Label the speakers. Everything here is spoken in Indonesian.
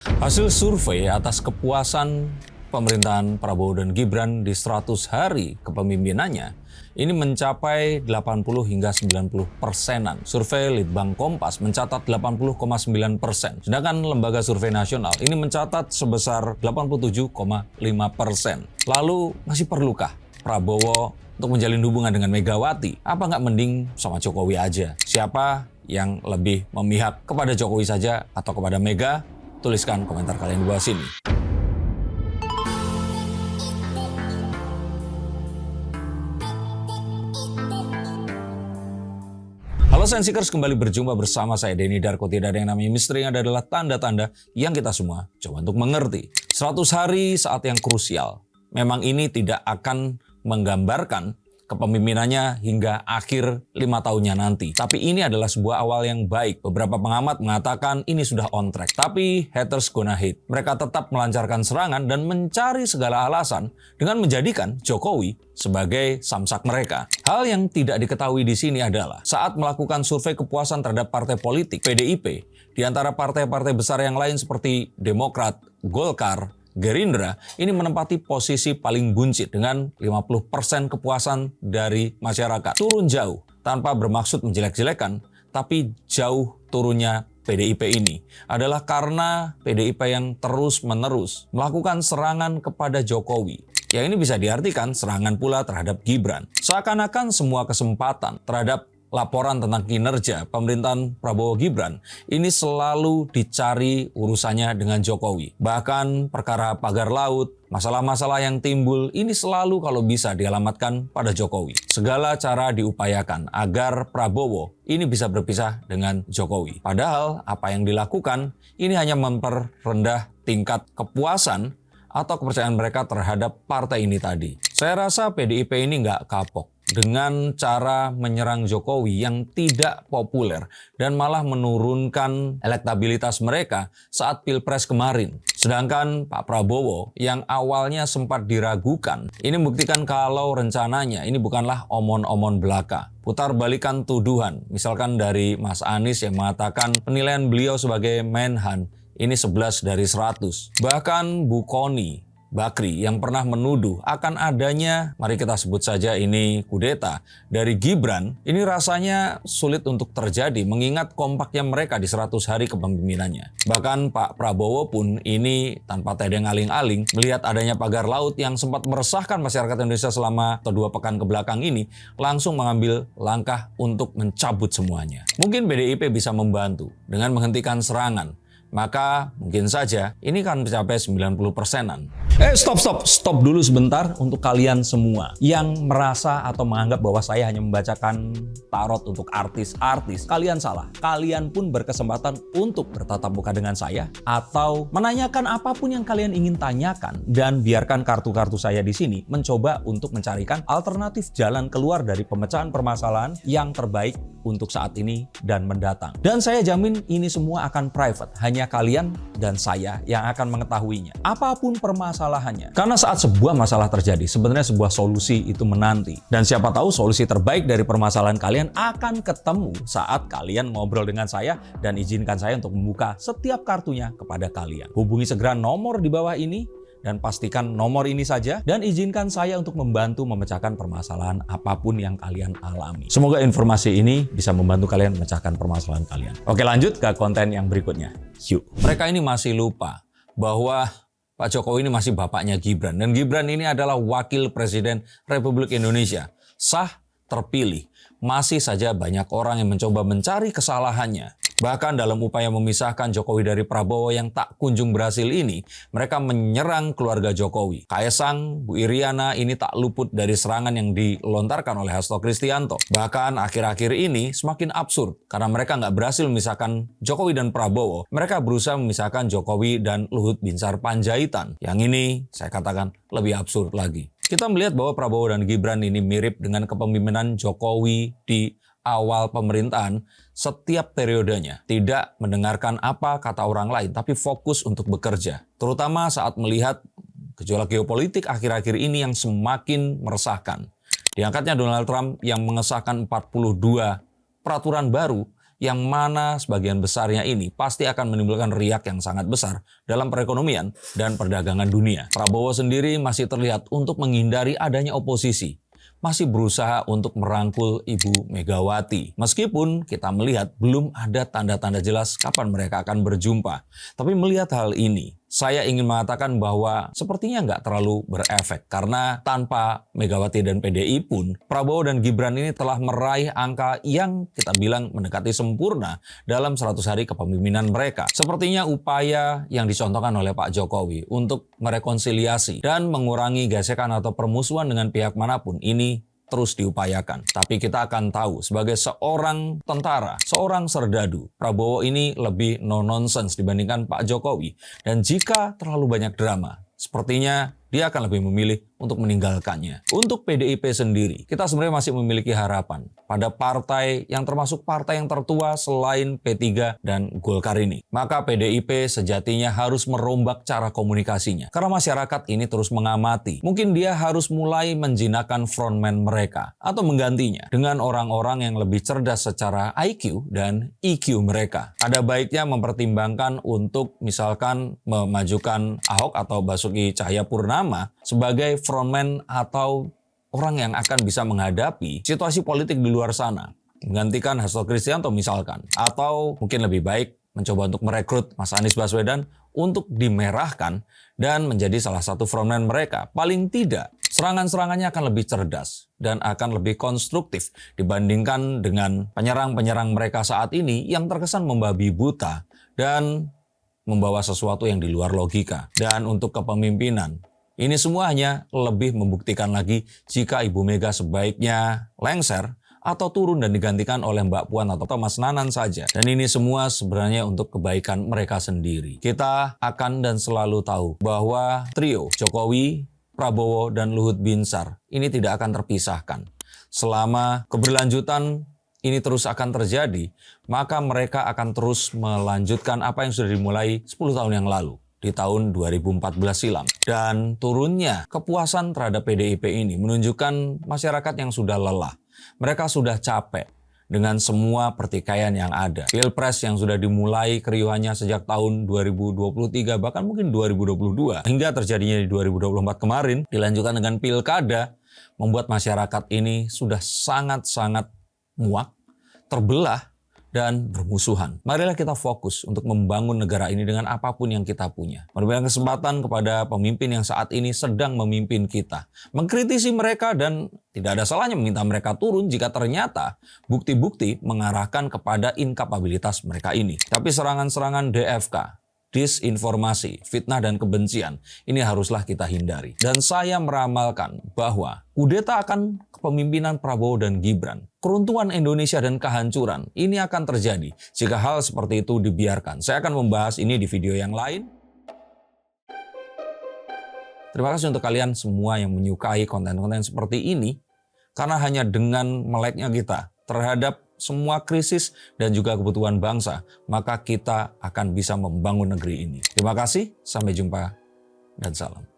Speaker 1: Hasil survei atas kepuasan pemerintahan Prabowo dan Gibran di 100 hari kepemimpinannya ini mencapai 80 hingga 90%-an. Survei Litbang Kompas mencatat 80,9%. Sedangkan lembaga survei nasional ini mencatat sebesar 87,5%. Lalu masih perlukah Prabowo untuk menjalin hubungan dengan Megawati? Apa nggak mending sama Jokowi aja? Siapa yang lebih memihak kepada Jokowi saja atau kepada Mega? Tuliskan komentar kalian di bawah sini. Halo Sensikers, kembali berjumpa bersama saya Denny Darko. Tidak ada yang namanya misteri, yang ada adalah tanda-tanda yang kita semua coba untuk mengerti. 100 hari saat yang krusial. Memang ini tidak akan menggambarkan kepemimpinannya hingga akhir 5 tahunnya nanti. Tapi ini adalah sebuah awal yang baik. Beberapa pengamat mengatakan ini sudah on track. Tapi haters gonna hate. Mereka tetap melancarkan serangan dan mencari segala alasan dengan menjadikan Jokowi sebagai samsak mereka. Hal yang tidak diketahui di sini adalah saat melakukan survei kepuasan terhadap partai politik PDIP, di antara partai-partai besar yang lain seperti Demokrat, Golkar, Gerindra ini menempati posisi paling buncit dengan 50% kepuasan dari masyarakat. Turun jauh tanpa bermaksud menjelek-jelekan, tapi jauh turunnya PDIP ini adalah karena PDIP yang terus-menerus melakukan serangan kepada Jokowi. Yang ini bisa diartikan serangan pula terhadap Gibran. Seakan-akan semua kesempatan terhadap laporan tentang kinerja pemerintahan Prabowo Gibran ini selalu dicari urusannya dengan Jokowi. Bahkan perkara pagar laut, masalah-masalah yang timbul ini selalu kalau bisa dialamatkan pada Jokowi. Segala cara diupayakan agar Prabowo ini bisa berpisah dengan Jokowi. Padahal apa yang dilakukan ini hanya memperrendah tingkat kepuasan atau kepercayaan mereka terhadap partai ini tadi. Saya rasa PDIP ini nggak kapok dengan cara menyerang Jokowi yang tidak populer dan malah menurunkan elektabilitas mereka saat Pilpres kemarin. Sedangkan Pak Prabowo yang awalnya sempat diragukan, ini membuktikan kalau rencananya ini bukanlah omon-omon belaka. Putar balikan tuduhan, misalkan dari Mas Anies yang mengatakan penilaian beliau sebagai Menhan ini 11 dari 100. Bahkan Bu Kony Bakri yang pernah menuduh akan adanya, mari kita sebut saja ini kudeta dari Gibran, ini rasanya sulit untuk terjadi mengingat kompaknya mereka di 100 hari kepemimpinannya. Bahkan Pak Prabowo pun ini tanpa tedeng aling-aling melihat adanya pagar laut yang sempat meresahkan masyarakat Indonesia selama 2 pekan ke belakang ini, langsung mengambil langkah untuk mencabut semuanya. Mungkin PDIP bisa membantu dengan menghentikan serangan. Maka mungkin saja ini kan mencapai 90%-an. Stop dulu sebentar untuk kalian semua yang merasa atau menganggap bahwa saya hanya membacakan tarot untuk artis-artis. Kalian salah. Kalian pun berkesempatan untuk bertatap muka dengan saya atau menanyakan apapun yang kalian ingin tanyakan, dan biarkan kartu-kartu saya di sini mencoba untuk mencarikan alternatif jalan keluar dari pemecahan permasalahan yang terbaik untuk saat ini dan mendatang. Dan saya jamin ini semua akan private, hanya kalian dan saya yang akan mengetahuinya. Apapun permasalahannya. Karena saat sebuah masalah terjadi, sebenarnya sebuah solusi itu menanti. Dan siapa tahu solusi terbaik dari permasalahan kalian akan ketemu saat kalian ngobrol dengan saya dan izinkan saya untuk membuka setiap kartunya kepada kalian. Hubungi segera nomor di bawah ini dan pastikan nomor ini saja dan izinkan saya untuk membantu memecahkan permasalahan apapun yang kalian alami. Semoga informasi ini bisa membantu kalian memecahkan permasalahan kalian. Oke, lanjut ke konten yang berikutnya. Yuk. Mereka ini masih lupa bahwa Pak Jokowi ini masih bapaknya Gibran, dan Gibran ini adalah wakil presiden Republik Indonesia. Sah, terpilih. Masih saja banyak orang yang mencoba mencari kesalahannya. Bahkan dalam upaya memisahkan Jokowi dari Prabowo yang tak kunjung berhasil ini, mereka menyerang keluarga Jokowi. Kaesang, Bu Iriana ini tak luput dari serangan yang dilontarkan oleh Hasto Kristianto. Bahkan akhir-akhir ini semakin absurd karena mereka nggak berhasil memisahkan Jokowi dan Prabowo. Mereka berusaha memisahkan Jokowi dan Luhut Binsar Panjaitan. Yang ini saya katakan lebih absurd lagi. Kita melihat bahwa Prabowo dan Gibran ini mirip dengan kepemimpinan Jokowi di awal pemerintahan. Setiap periodenya tidak mendengarkan apa kata orang lain, tapi fokus untuk bekerja. Terutama saat melihat gejolak geopolitik akhir-akhir ini yang semakin meresahkan. Diangkatnya Donald Trump yang mengesahkan 42 peraturan baru yang mana sebagian besarnya ini pasti akan menimbulkan riak yang sangat besar dalam perekonomian dan perdagangan dunia. Prabowo sendiri masih terlihat untuk menghindari adanya oposisi, masih berusaha untuk merangkul Ibu Megawati. Meskipun kita melihat belum ada tanda-tanda jelas kapan mereka akan berjumpa. Tapi melihat hal ini, saya ingin mengatakan bahwa sepertinya nggak terlalu berefek. Karena tanpa Megawati dan PDI pun, Prabowo dan Gibran ini telah meraih angka yang kita bilang mendekati sempurna dalam 100 hari kepemimpinan mereka. Sepertinya upaya yang dicontohkan oleh Pak Jokowi untuk merekonsiliasi dan mengurangi gesekan atau permusuhan dengan pihak manapun ini terus diupayakan. Tapi kita akan tahu sebagai seorang tentara, seorang serdadu, Prabowo ini lebih no-nonsense dibandingkan Pak Jokowi. Dan jika terlalu banyak drama, sepertinya dia akan lebih memilih untuk meninggalkannya. Untuk PDIP sendiri, kita sebenarnya masih memiliki harapan pada partai yang termasuk partai yang tertua selain P3 dan Golkar ini. Maka PDIP sejatinya harus merombak cara komunikasinya. Karena masyarakat ini terus mengamati. Mungkin dia harus mulai menjinakkan frontman mereka atau menggantinya dengan orang-orang yang lebih cerdas secara IQ dan EQ mereka. Ada baiknya mempertimbangkan untuk misalkan memajukan Ahok atau Basuki Cahayapurnama sebagai frontman atau orang yang akan bisa menghadapi situasi politik di luar sana. Menggantikan Hasto Kristianto misalkan. Atau mungkin lebih baik mencoba untuk merekrut Mas Anies Baswedan untuk dimerahkan dan menjadi salah satu frontman mereka. Paling tidak, serangan-serangannya akan lebih cerdas dan akan lebih konstruktif dibandingkan dengan penyerang-penyerang mereka saat ini yang terkesan membabi buta dan membawa sesuatu yang di luar logika. Dan untuk kepemimpinan, ini semua hanya lebih membuktikan lagi jika Ibu Mega sebaiknya lengser atau turun dan digantikan oleh Mbak Puan atau Mas Nanan saja. Dan ini semua sebenarnya untuk kebaikan mereka sendiri. Kita akan dan selalu tahu bahwa trio Jokowi, Prabowo, dan Luhut Binsar ini tidak akan terpisahkan. Selama keberlanjutan ini terus akan terjadi, maka mereka akan terus melanjutkan apa yang sudah dimulai 10 tahun yang lalu. Di tahun 2014 silam. Dan turunnya kepuasan terhadap PDIP ini menunjukkan masyarakat yang sudah lelah. Mereka sudah capek dengan semua pertikaian yang ada. Pilpres yang sudah dimulai keriuhannya sejak tahun 2023, bahkan mungkin 2022, hingga terjadinya di 2024 kemarin, dilanjutkan dengan pilkada, membuat masyarakat ini sudah sangat-sangat muak, terbelah, dan bermusuhan. Marilah kita fokus untuk membangun negara ini dengan apapun yang kita punya. Memberikan kesempatan kepada pemimpin yang saat ini sedang memimpin kita. Mengkritisi mereka dan tidak ada salahnya meminta mereka turun jika ternyata bukti-bukti mengarahkan kepada inkapabilitas mereka ini. Tapi serangan-serangan DFK, disinformasi, fitnah, dan kebencian ini haruslah kita hindari. Dan saya meramalkan bahwa kudeta akan kepemimpinan Prabowo dan Gibran, keruntuhan Indonesia dan kehancuran ini akan terjadi jika hal seperti itu dibiarkan. Saya akan membahas ini di video yang lain. Terima kasih untuk kalian semua yang menyukai konten-konten seperti ini, karena hanya dengan meleknya kita terhadap semua krisis dan juga kebutuhan bangsa, maka kita akan bisa membangun negeri ini. Terima kasih, sampai jumpa, dan salam.